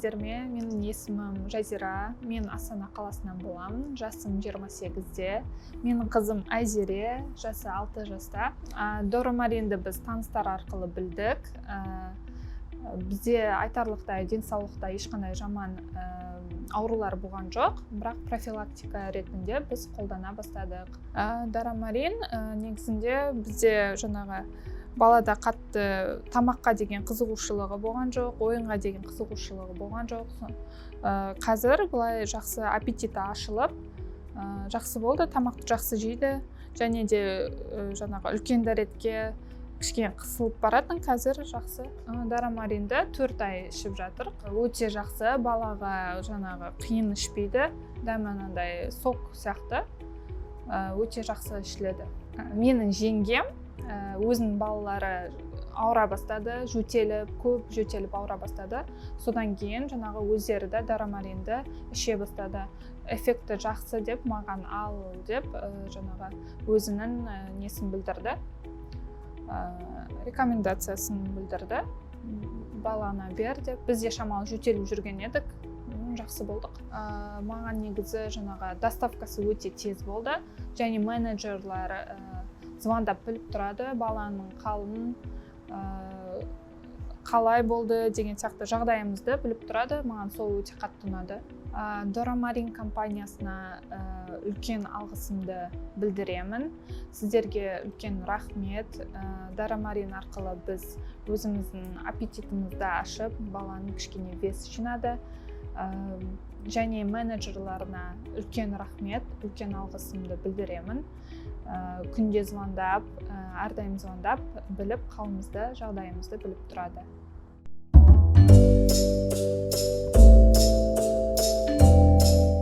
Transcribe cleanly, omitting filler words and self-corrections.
сәлеметсіздер ме? Менің есімім Жазира. Мен Астана қаласынан боламын. Жасым 28-де. Менің қызым Айзере, жасы 6 жаста. Дора Маринді біз таныстар арқылы білдік. Бізде айтарлықтай денсаулықта ешқандай жаман аурулар болған жоқ, бірақ профилактика ретінде біз қолдана бастадық. Дора Марин негізінде бізде жаңағы балада қатты тамаққа деген қызығушылығы болған жоқ, ойынға деген қызығушылығы болған жоқ. Қазір былай жақсы аппетиті ашылып, жақсы болды, тамақты жақсы жейді, және де жаңағы үлкен дәретке кішкене қысылып баратын, қазір жақсы. Дора Маринді 4 ай ішіп жатыр. Өте жақсы, балаға жаңағы қиын ішпейді, дәмі сок сияқты, өте жақсы ішіледі. Менің жеңгем өзінің балалары ауыра бастады, көп жөтеліп ауыра бастады. Содан кейін жаңағы өздері де Дора Маринді іше бастады. Эффекті жақсы деп, маған ал деп жаңағы өзінің несін білдірді, рекомендациясын білдірді. Балана бер деп. Біз де шамалы жөтеліп жүрген едік, жақсы болдық. Маған негізі жаңағы доставкасы өте тез болды, және менеджерлар звондап біліп тұрады, баланың қалын қалай болды деген сияқты жағдайымызды біліп тұрады. Маған сол өте қатты ұнады. Дора Марин компаниясына үлкен алғысымды білдіремін. Сіздерге үлкен рахмет. Дора Марин арқылы біз өзіміздің аппетитімізді ашып, баланың кішкене вес жинады. Және менеджерларына үлкен рахмет, үлкен алғысымды білдіремін. Күнде звондап, әрдайым звондап, біліп қалымызды, жағдайымызды біліп тұрады.